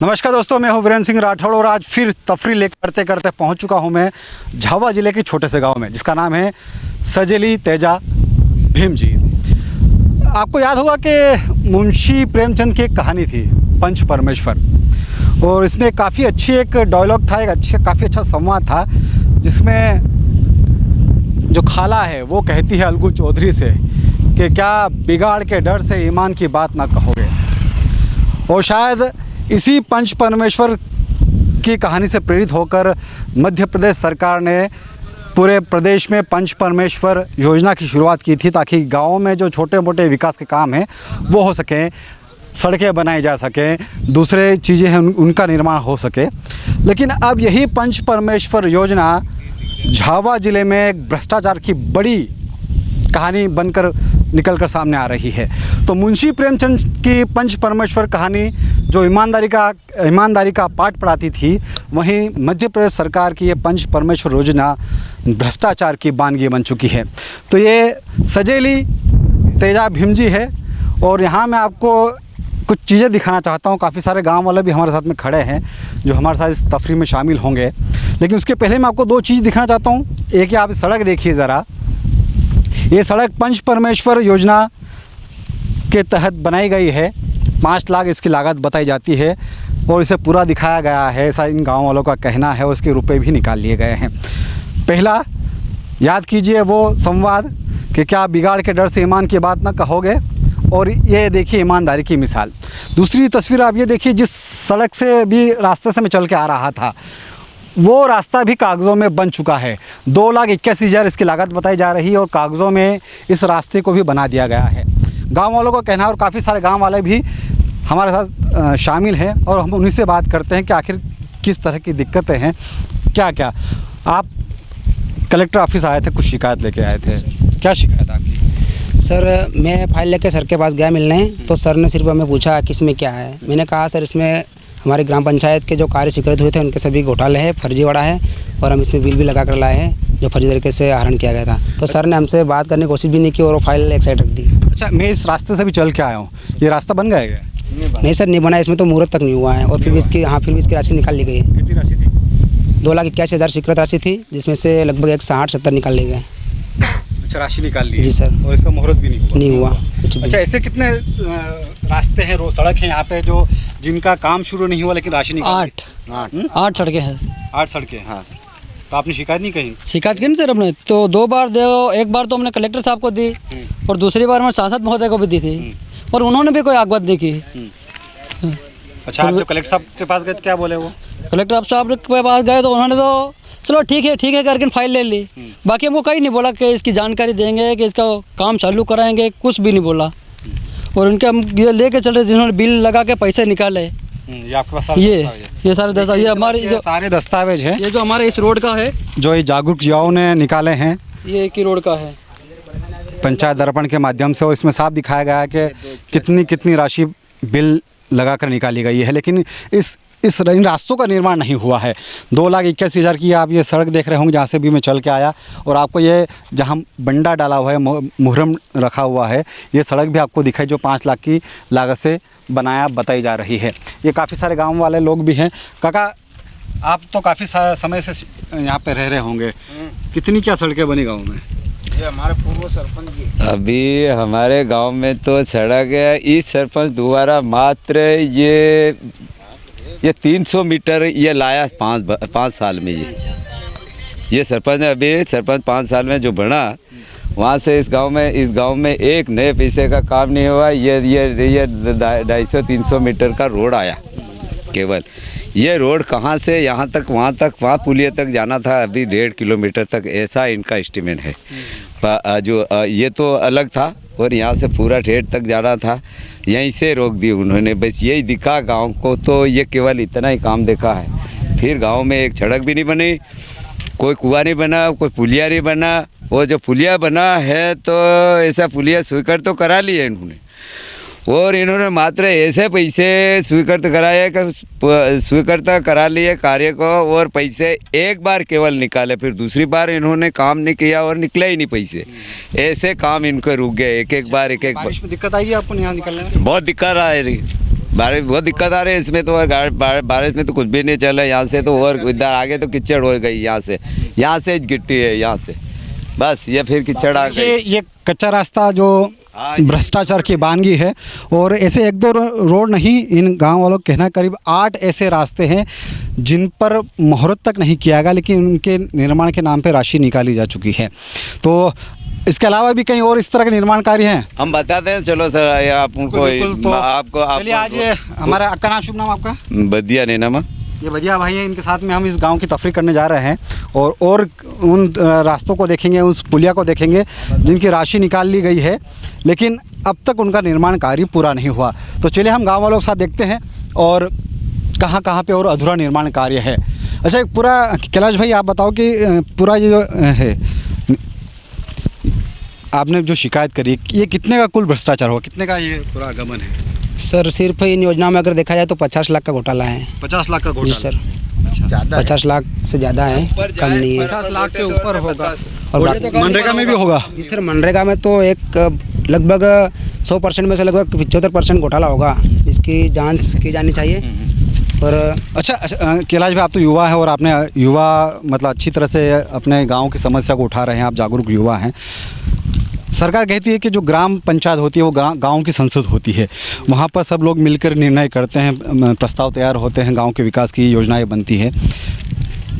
नमस्कार दोस्तों, मैं हूं वीरेंद्र सिंह राठौड़ और आज फिर तफरी लेकर करते करते पहुंच चुका हूं मैं झाबुआ ज़िले के छोटे से गांव में जिसका नाम है सजेली तेजा भीमजी। आपको याद होगा कि मुंशी प्रेमचंद की एक कहानी थी पंच परमेश्वर, और इसमें काफ़ी अच्छी एक डायलॉग था, काफ़ी अच्छा संवाद था, जिसमें जो खाला है वो कहती है अलगू चौधरी से कि क्या बिगाड़ के डर से ईमान की बात ना कहोगे। और शायद इसी पंच परमेश्वर की कहानी से प्रेरित होकर मध्य प्रदेश सरकार ने पूरे प्रदेश में पंच परमेश्वर योजना की शुरुआत की थी, ताकि गाँव में जो छोटे मोटे विकास के काम हैं वो हो सकें, सड़कें बनाई जा सकें, दूसरे चीज़ें हैं उनका निर्माण हो सके। लेकिन अब यही पंच परमेश्वर योजना झाबुआ ज़िले में एक भ्रष्टाचार की बड़ी कहानी बनकर निकलकर सामने आ रही है। तो मुंशी प्रेमचंद की पंच परमेश्वर कहानी जो ईमानदारी का पाठ पढ़ाती थी, वहीं मध्य प्रदेश सरकार की ये पंच परमेश्वर योजना भ्रष्टाचार की बानगी बन चुकी है। तो ये सजेली तेजा भीमजी है और यहाँ मैं आपको कुछ चीज़ें दिखाना चाहता हूँ। काफ़ी सारे गांव वाले भी हमारे साथ में खड़े हैं जो हमारे साथ इस तफरी में शामिल होंगे, लेकिन उसके पहले मैं आपको दो चीज़ दिखाना चाहता हूँ। एक, आप सड़क देखिए ज़रा, ये सड़क पंच परमेश्वर योजना के तहत बनाई गई है। 5 लाख इसकी लागत बताई जाती है और इसे पूरा दिखाया गया है, ऐसा इन गाँव वालों का कहना है, और उसके रुपए भी निकाल लिए गए हैं। पहला, याद कीजिए वो संवाद कि क्या बिगाड़ के डर से ईमान की बात ना कहोगे, और ये देखिए ईमानदारी की मिसाल। दूसरी तस्वीर आप ये देखिए, जिस सड़क से भी रास्ते से मैं चल के आ रहा था वो रास्ता भी कागज़ों में बन चुका है। 2,81,000 इसकी लागत बताई जा रही है और कागज़ों में इस रास्ते को भी बना दिया गया है। गांव वालों का कहना है, और काफ़ी सारे गांव वाले भी हमारे साथ शामिल हैं, और हम उन्हीं से बात करते हैं कि आखिर किस तरह की दिक्कतें हैं, क्या क्या। आप कलेक्टर ऑफिस आए थे, कुछ शिकायत लेके आए थे, क्या शिकायत आपकी? सर, मैं फाइल लेकर सर के पास गया मिलने, तो सर ने सिर्फ हमें पूछा कि इसमें क्या है। मैंने कहा सर इसमें हमारे ग्राम पंचायत के जो कार्य स्वीकृत हुए थे उनके सभी घोटाले हैं, फर्जीवाड़ा है, और हम इसमें बिल भी लगा कर लाए हैं जो फर्जी तरीके से आहरण किया गया था। तो सर ने हमसे बात करने की कोशिश भी नहीं की और वो फाइल एक साइड रख दी। अच्छा, मैं इस रास्ते से भी चल के आया हूँ, ये रास्ता बन गया है? नहीं सर, नहीं बना, इसमें तो मुहूर्त तक नहीं हुआ है, और फिर भी इसकी राशि निकाल ली गई है। कितनी राशि थी? 2,81,000 स्वीकृत राशि थी, जिसमें से लगभग 160-70 निकाल लिए गए। अच्छा, राशि निकाल ली? जी सर। और इसका मुहूर्त भी नहीं हुआ? अच्छा, ऐसे कितने रास्ते हैं, रोड सड़क हैं यहाँ पे जो जिनका काम शुरू नहीं हुआ लेकिन राशि निकाल? 8 सड़कें हैं। 8 सड़कें? हाँ। तो आपने शिकायत नहीं कही? शिकायत की नहीं सर हमने तो 2 बार दे, एक बार तो हमने कलेक्टर साहब को दी और दूसरी बार हमने सांसद महोदय को भी दी थी, और उन्होंने भी कोई आगवत नहीं की। अच्छा, आप जो कलेक्टर साहब के पास गए तो क्या बोले वो? कलेक्टर साहब के पास गए तो उन्होंने तो चलो ठीक है करके फाइल ले ली, बाकी हमको कहीं नहीं बोला कि इसकी जानकारी देंगे, कि इसका काम चालू कराएंगे, कुछ भी नहीं बोला। और उनके हम ये लेके चल रहे, जिन्होंने बिल लगा के पैसे निकाले, ये आपके पास ये सारे दस्तावेज, ये हमारे जो सारे दस्तावेज हैं, ये जो हमारे इस रोड का है, जो ये जागरूक युवाओं ने निकाले हैं, ये एक ही रोड का है, पंचायत दर्पण के माध्यम से, और इसमें साफ दिखाया गया है कि कितनी राशि बिल लगाकर निकाली गई है। लेकिन इन रास्तों का निर्माण नहीं हुआ है। 2,81,000 की आप ये सड़क देख रहे होंगे जहाँ से भी मैं चल के आया, और आपको ये जहाँ बंडा डाला हुआ है, मुहर्रम रखा हुआ है, ये सड़क भी आपको दिखाई जो 5 लाख की लागत से बताई जा रही है। ये काफ़ी सारे गांव वाले लोग भी हैं। काका, आप तो काफ़ी समय से यहाँ पे रह रहे होंगे, कितनी क्या सड़कें बनी गाँव में? ये हमारे पूर्व सरपंच की अभी हमारे गांव में तो सड़क है, इस सरपंच द्वारा मात्र ये 300 मीटर ये लाया 5 साल में। ये सरपंच 5 साल में जो बना, वहाँ से इस गांव में एक नए पैसे का काम नहीं हुआ। ये 250-300 मीटर का रोड आया केवल। ये रोड कहाँ से यहाँ तक, वहाँ पुलिया तक जाना था, अभी 1.5 किलोमीटर तक, ऐसा इनका एस्टीमेट है। जो ये तो अलग था, और यहाँ से पूरा ठेठ तक जाना था, यहीं से रोक दी उन्होंने। बस यही दिखा गांव को, तो ये केवल इतना ही काम देखा है। फिर गांव में एक सड़क भी नहीं बनी, कोई कुआं नहीं बना, कोई पुलिया नहीं बना। वो जो पुलिया बना है तो ऐसा पुलिया स्वीकृत तो करा लिया इन्होंने, और इन्होंने मात्र ऐसे पैसे स्वीकृत कराए कि स्वीकृत करा लिए कार्य को, और पैसे एक बार केवल निकाले, फिर दूसरी बार इन्होंने काम नहीं किया और निकले ही नहीं पैसे। ऐसे काम इनको रुक गए, एक बार। बारिश में दिक्कत आई है आपको यहाँ निकलने में? बहुत दिक्कत आ रही, बारिश बहुत दिक्कत आ रही है इसमें तो, और बारिश में तो कुछ भी नहीं चल रहा है यहाँ से तो, और इधर आगे तो कीचड़ हो गई, यहाँ से गिट्टी है, यहाँ से बस ये फिर कीचड़ आ गई। ये कच्चा रास्ता जो भ्रष्टाचार की बानगी है, और ऐसे एक दो रोड नहीं, इन गांव वालों का कहना करीब 8 ऐसे रास्ते हैं जिन पर मुहूर्त तक नहीं किया गया, लेकिन उनके निर्माण के नाम पे राशि निकाली जा चुकी है। तो इसके अलावा भी कहीं और इस तरह के निर्माण कार्य हैं? हम बताते हैं, चलो सर आप उनको तो आपको चलिए आज ये हमारा का नाम, शुभ नाम आपका? बदिया नैनामा। ये बढ़िया भाई है, इनके साथ में हम इस गांव की तफरी करने जा रहे हैं और उन रास्तों को देखेंगे, उस पुलिया को देखेंगे जिनकी राशि निकाल ली गई है, लेकिन अब तक उनका निर्माण कार्य पूरा नहीं हुआ। तो चलिए हम गांव वालों के साथ देखते हैं और कहाँ कहाँ पे और अधूरा निर्माण कार्य है। अच्छा, एक पूरा कैलाश भाई आप बताओ कि पूरा ये जो है आपने जो शिकायत करी, ये कितने का कुल भ्रष्टाचार हुआ, कितने का ये पूरा गमन है? सर सिर्फ इन योजना में अगर देखा जाए तो 50 लाख का घोटाला है। 50 लाख का जी घोटाला? सर, अच्छा, 50 लाख से ज़्यादा है, कम नहीं है। 50 लाख के ऊपर होगा। और मनरेगा में भी होगा? जी सर, मनरेगा में तो एक लगभग 100% में से लगभग 75% घोटाला होगा, इसकी जांच की जानी चाहिए। और अच्छा कैलाश भाई, आप तो युवा है और आपने युवा मतलब अच्छी तरह से अपने गांव की समस्या को उठा रहे हैं, आप जागरूक युवा हैं। सरकार कहती है कि जो ग्राम पंचायत होती है वो गांव की संसद होती है, वहाँ पर सब लोग मिलकर निर्णय करते हैं, प्रस्ताव तैयार होते हैं, गांव के विकास की योजनाएं बनती है।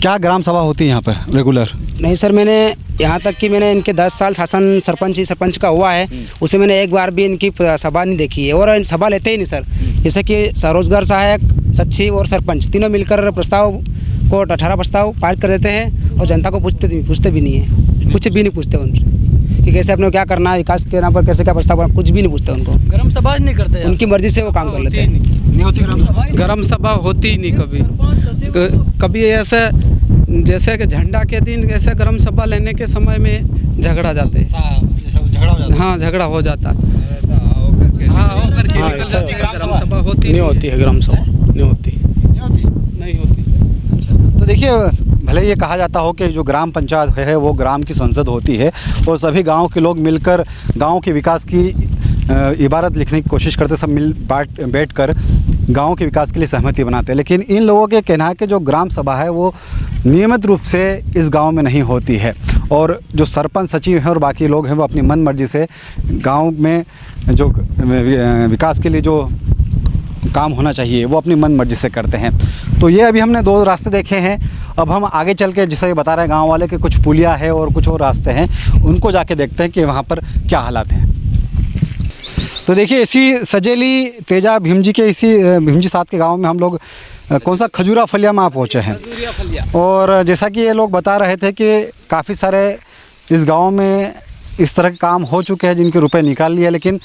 क्या ग्राम सभा होती है यहाँ पर रेगुलर? नहीं सर, मैंने यहाँ तक कि मैंने इनके 10 साल शासन सरपंच का हुआ है, उसे मैंने एक बार भी इनकी सभा नहीं देखी है, और सभा लेते ही नहीं सर। जैसे कि स्वरोजगार सहायक, सचिव और सरपंच तीनों मिलकर प्रस्ताव को 18 प्रस्ताव पारित कर देते हैं और जनता को पूछते भी नहीं है, कुछ भी नहीं पूछते उनसे कि कैसे अपने को क्या करना है, विकास के नाम पर कैसे क्या प्रस्ताव करना, कुछ भी नहीं पूछते उनको। ग्राम सभा नहीं करते, उनकी मर्जी से वो काम कर लेते हैं। नहीं होती ग्राम सभा? ग्राम सभा होती ही नहीं कभी ऐसे, जैसे कि झंडा के दिन ऐसे ग्राम सभा लेने के समय में झगड़ा जाते हैं। हाँ, झगड़ा हो जाता है। ग्राम सभा होती नहीं होती है, ग्राम सभा नहीं होती। नहीं होती। तो देखिए, भले ये कहा जाता हो कि जो ग्राम पंचायत है वो ग्राम की संसद होती है और सभी गांव के लोग मिलकर गांव के विकास की इबारत लिखने की कोशिश करते, सब बैठ कर गांव के विकास के लिए सहमति बनाते हैं, लेकिन इन लोगों के कहना है कि जो ग्राम सभा है वो नियमित रूप से इस गांव में नहीं होती है, और जो सरपंच, सचिव हैं और बाकी लोग हैं वो अपनी मन मर्जी से गांव में जो विकास के लिए जो काम होना चाहिए वो अपनी मन मर्जी से करते हैं। तो ये अभी हमने 2 रास्ते देखे हैं, अब हम आगे चल के जैसे बता रहे हैं गांव वाले कि कुछ पुलिया है और कुछ और रास्ते हैं, उनको जाके देखते हैं कि वहाँ पर क्या हालात हैं। तो देखिए, इसी सजेली तेजा भीमजी के इसी भीमजी साथ के गांव में हम लोग कौन सा खजूरा फलिया में पहुँचे हैं, और जैसा कि ये लोग बता रहे थे कि काफ़ी सारे इस गांव में इस तरह के काम हो चुके हैं जिनके रुपए निकाल लिए, लेकिन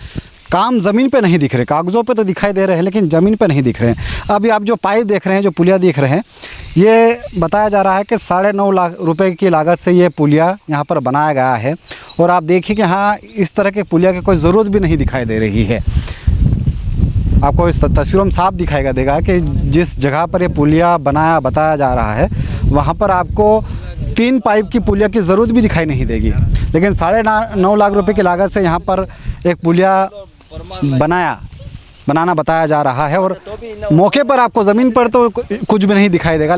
काम ज़मीन पे नहीं दिख रहे, कागज़ों पे तो दिखाई दे रहे हैं लेकिन ज़मीन पे नहीं दिख रहे हैं। अभी आप जो पाइप देख रहे हैं, जो पुलिया देख रहे हैं, ये बताया जा रहा है कि 9.5 लाख रुपए की लागत से ये पुलिया यहाँ पर बनाया गया है, और आप देखिए कि हाँ, इस तरह के पुलिया की कोई ज़रूरत भी नहीं दिखाई दे रही है। आपको इस तस्वीरों में साफ दिखाई देगा कि जिस जगह पर ये पुलिया बताया जा रहा है वहाँ पर आपको 3 पाइप की पुलिया की ज़रूरत भी दिखाई नहीं देगी, लेकिन 9.5 लाख रुपए की लागत से यहाँ पर एक पुलिया बनाना बताया जा रहा है, और मौके पर आपको ज़मीन पर तो कुछ भी नहीं दिखाई देगा,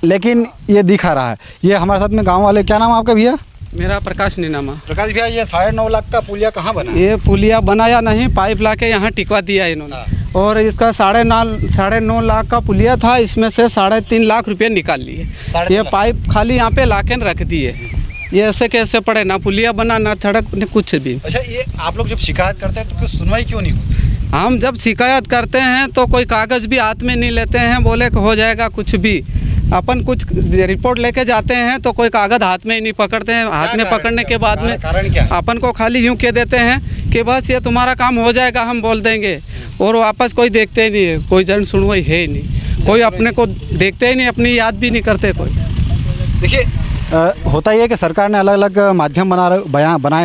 लेकिन ये दिखा रहा है। ये हमारे साथ में गांव वाले, क्या नाम आपका भैया? मेरा प्रकाश नीनामा। प्रकाश भैया, ये 9.5 लाख का पुलिया कहाँ बना? ये पुलिया बनाया नहीं, पाइप लाके यहाँ टिकवा दिया इन्होंने, और इसका 9.5 लाख का पुलिया था, इसमें से 3.5 लाख रुपये निकाल लिए। ये पाइप खाली यहाँ पे लाके रख दिए। ये ऐसे कैसे पड़े, ना पुलिया बना, ना सड़क, ना कुछ भी। अच्छा, ये आप लोग जब शिकायत करते हैं तो क्यों सुनवाई क्यों नहीं होती? हम जब शिकायत करते हैं तो कोई कागज़ भी हाथ में नहीं लेते हैं, बोले कि हो जाएगा कुछ भी। अपन कुछ रिपोर्ट लेके जाते हैं तो कोई कागज़ हाथ में ही नहीं पकड़ते हैं। हाथ में पकड़ने के बाद में अपन को खाली यूँ कह देते हैं कि बस ये तुम्हारा काम हो जाएगा, हम बोल देंगे, और वापस कोई देखते ही नहीं है, कोई जन सुनवाई है ही नहीं, कोई अपने को देखते ही नहीं, अपनी याद भी नहीं करते कोई। देखिए, होता ही है कि सरकार ने अलग अलग माध्यम बनाए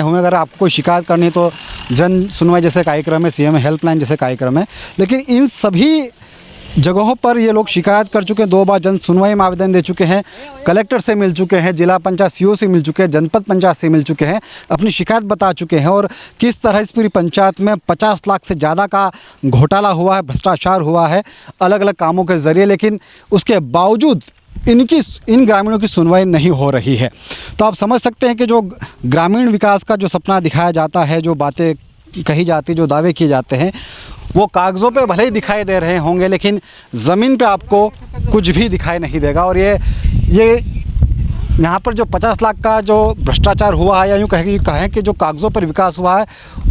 हुए हैं। अगर आपको कोई शिकायत करनी है तो जन सुनवाई जैसे कार्यक्रम है, CM हेल्पलाइन जैसे कार्यक्रम है, लेकिन इन सभी जगहों पर ये लोग शिकायत कर चुके हैं, 2 बार जन सुनवाई में आवेदन दे चुके हैं, कलेक्टर से मिल चुके हैं, जिला पंचायत सीओ से मिल चुके हैं, जनपद पंचायत से मिल चुके हैं, अपनी शिकायत बता चुके हैं। और किस तरह इस पूरी पंचायत में 50 लाख से ज़्यादा का घोटाला हुआ है, भ्रष्टाचार हुआ है अलग अलग कामों के ज़रिए, लेकिन उसके बावजूद इन ग्रामीणों की सुनवाई नहीं हो रही है। तो आप समझ सकते हैं कि जो ग्रामीण विकास का जो सपना दिखाया जाता है, जो बातें कही जाती, जो दावे किए जाते हैं, वो कागज़ों पे भले ही दिखाई दे रहे होंगे, लेकिन ज़मीन पे आपको कुछ भी दिखाई नहीं देगा। और ये यहाँ पर जो 50 लाख का जो भ्रष्टाचार हुआ है, या यूँ कहें कि जो कागज़ों पर विकास हुआ है,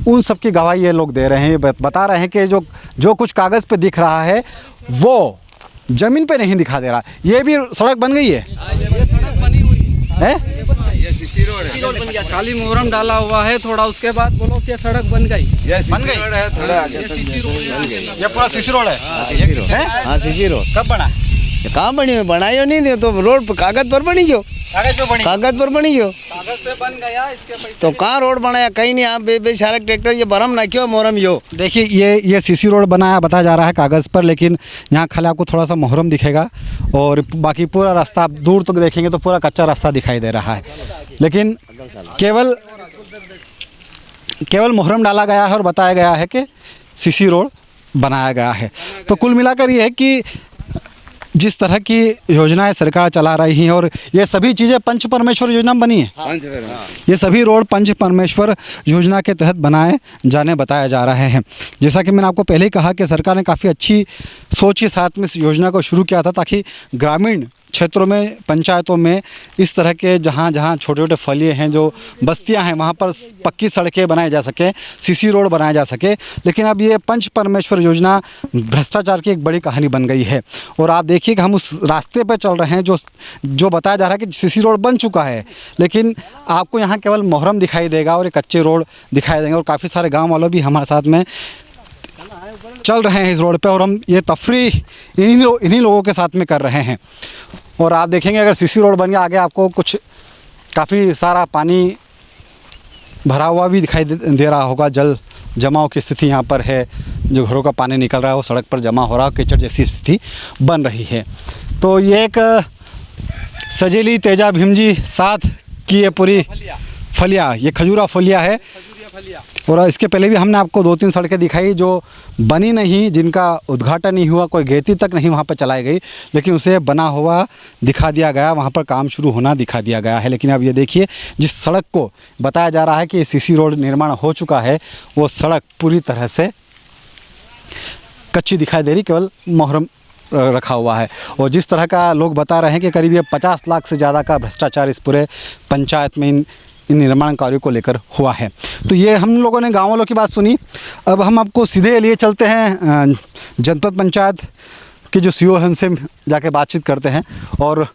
उन सब की गवाही ये लोग दे रहे हैं, बता रहे हैं कि जो कुछ कागज़ पे दिख रहा है वो ज़मीन पे नहीं दिखा दे रहा। ये भी सड़क बन गई है, ये सड़क बनी हुई है? ये सीसी रोड है, खाली मुहर्रम डाला हुआ है थोड़ा, उसके बाद बोलो कि सड़क बन गई। बन गई है थोड़ा आगे ये पूरा सीसी रोड है। हाँ सीसी रोड कब बना? कहाँ बनी हुई? बनायो नहीं तो रोड कागज पर बनी गयो, कागज पे बनी। कागज पर बनी गयो कागज पे बन गया, इसके पैसे तो कहाँ रोड बनाया? कहीं नहीं। आप बेचारा ट्रैक्टर ये बरम ना क्यों मोहरम यो। देखिए ये सीसी रोड बनाया बताया जा रहा है कागज़ पर, लेकिन यहाँ खाली आपको थोड़ा सा मुहर्रम दिखेगा और बाकी पूरा रास्ता आप दूर तक देखेंगे तो पूरा कच्चा रास्ता दिखाई दे रहा है। लेकिन केवल मुहर्रम डाला गया है और बताया गया है कि सीसी रोड बनाया गया है। तो कुल मिलाकर ये है कि जिस तरह की योजनाएं सरकार चला रही हैं, और ये सभी चीज़ें पंच परमेश्वर योजना में बनी है, ये सभी रोड पंच परमेश्वर योजना के तहत बनाए जाने बताया जा रहे हैं। जैसा कि मैंने आपको पहले ही कहा कि सरकार ने काफ़ी अच्छी सोच के साथ में इस योजना को शुरू किया था, ताकि ग्रामीण क्षेत्रों में, पंचायतों में इस तरह के जहाँ जहाँ छोटे छोटे फलिए हैं, जो बस्तियाँ हैं, वहाँ पर पक्की सड़कें बनाई जा सके, सीसी रोड बनाया जा सके। लेकिन अब ये पंच परमेश्वर योजना भ्रष्टाचार की एक बड़ी कहानी बन गई है। और आप देखिए कि हम उस रास्ते पर चल रहे हैं जो बताया जा रहा है कि सीसी रोड बन चुका है, लेकिन आपको यहाँ केवल मुहर्रम दिखाई देगा और एक कच्चे रोड दिखाई देंगे। और काफ़ी सारे गाँव वालों भी हमारे साथ में चल रहे हैं इस रोड पे, और हम ये तफरीह इन्हीं लोगों के साथ में कर रहे हैं। और आप देखेंगे अगर सीसी रोड बन गया, आगे आपको कुछ काफ़ी सारा पानी भरा हुआ भी दिखाई दे रहा होगा। जल जमाव की स्थिति यहाँ पर है, जो घरों का पानी निकल रहा है वो सड़क पर जमा हो रहा है, कीचड़ जैसी स्थिति बन रही है। तो ये एक सजेली तेजा भीमजी साथ की ये पूरी फलिया, ये खजूरा फलिया है। और इसके पहले भी हमने आपको 2-3 सड़कें दिखाई जो बनी नहीं, जिनका उद्घाटन नहीं हुआ, कोई गेती तक नहीं वहाँ पर चलाई गई, लेकिन उसे बना हुआ दिखा दिया गया, वहाँ पर काम शुरू होना दिखा दिया गया है। लेकिन अब ये देखिए, जिस सड़क को बताया जा रहा है कि सीसी रोड निर्माण हो चुका है, वो सड़क पूरी तरह से कच्ची दिखाई दे रही, केवल मुहर्रम रखा हुआ है। और जिस तरह का लोग बता रहे हैं कि करीब ये 50 लाख से ज़्यादा का भ्रष्टाचार इस पूरे पंचायत में इन निर्माण कार्यों को लेकर हुआ है। तो ये हम लोगों ने गाँव वालों की बात सुनी। अब हम आपको सीधे लिए चलते हैं जनपद पंचायत के जो सीओ हैं, उनसे जाके बातचीत करते हैं और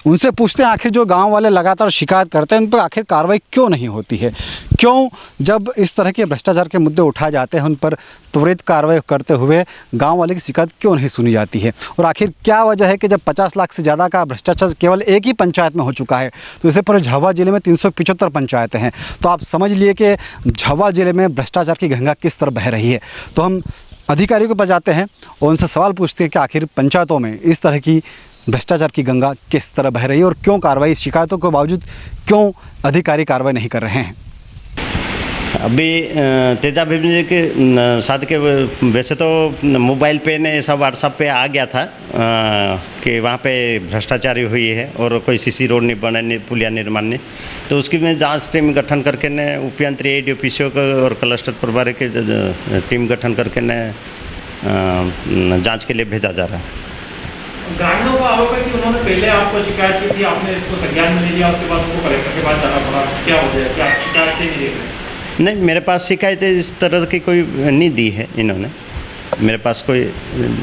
उनसे पूछते हैं आखिर जो गांव वाले लगातार शिकायत करते हैं, उन पर आखिर कार्रवाई क्यों नहीं होती है, क्यों जब इस तरह के भ्रष्टाचार के मुद्दे उठाए जाते हैं उन पर त्वरित कार्रवाई करते हुए गांव वाले की शिकायत क्यों नहीं सुनी जाती है, और आखिर क्या वजह है कि जब 50 लाख से ज़्यादा का भ्रष्टाचार केवल एक ही पंचायत में हो चुका है, तो इसे पूरे झाबुआ जिले में 375 पंचायतें हैं। तो आप समझ लिए कि झाबुआ जिले में भ्रष्टाचार की गंगा किस तरह बह रही है। तो हम अधिकारियों के पास जाते हैं और उनसे सवाल पूछते हैं कि आखिर पंचायतों में इस तरह की भ्रष्टाचार की गंगा किस तरह बह रही है और क्यों कार्रवाई, शिकायतों के बावजूद क्यों अधिकारी कार्रवाई नहीं कर रहे हैं। अभी तेजा भीम जी के साथ के वैसे तो मोबाइल पे ने ऐसा व्हाट्सएप पे आ गया था कि वहाँ पे भ्रष्टाचारी हुई है और कोई सीसी रोड नहीं बने, पुलिया निर्माण नहीं, तो उसकी में जांच टीम गठन करके ने उपयंत्री एडीओपीसीओ और क्लस्टर प्रभारी के टीम गठन करके ने जांच के लिए भेजा जा रहा है। ग्रामीणों का आरोप है कि उन्होंने पहले आपको शिकायत की थी, आपने इसको संज्ञान में ले लिया, उसके बाद उनको कलेक्टर के पास जाना पड़ा, क्या हो गया, क्या शिकायत नहीं दे रहे? नहीं, मेरे पास शिकायतें इस तरह की कोई नहीं दी है इन्होंने, मेरे पास कोई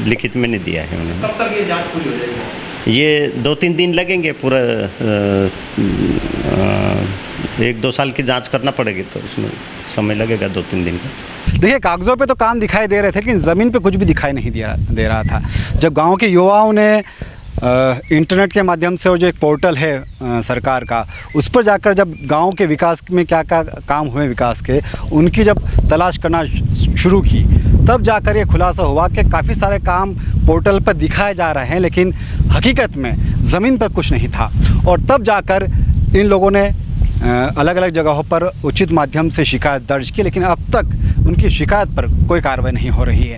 लिखित में नहीं दिया है उन्होंने। कब तक ये जांच पूरी हो जाएगी? ये 2-3 दिन लगेंगे, पूरा 1-2 साल की जांच करना पड़ेगी, तो उसमें समय लगेगा 2-3 दिन का। देखिए, कागज़ों पे तो काम दिखाई दे रहे थे, लेकिन ज़मीन पे कुछ भी दिखाई नहीं दे रहा था। जब गांव के युवाओं ने इंटरनेट के माध्यम से, और जो एक पोर्टल है सरकार का, उस पर जाकर जब गांव के विकास में क्या क्या काम हुए विकास के, उनकी जब तलाश करना शुरू की, तब जाकर ये खुलासा हुआ कि काफ़ी सारे काम पोर्टल पर दिखाए जा रहे हैं, लेकिन हकीकत में ज़मीन पर कुछ नहीं था। और तब जाकर इन लोगों ने अलग अलग जगहों पर उचित माध्यम से शिकायत दर्ज की, लेकिन अब तक उनकी शिकायत पर कोई कार्रवाई नहीं हो रही है।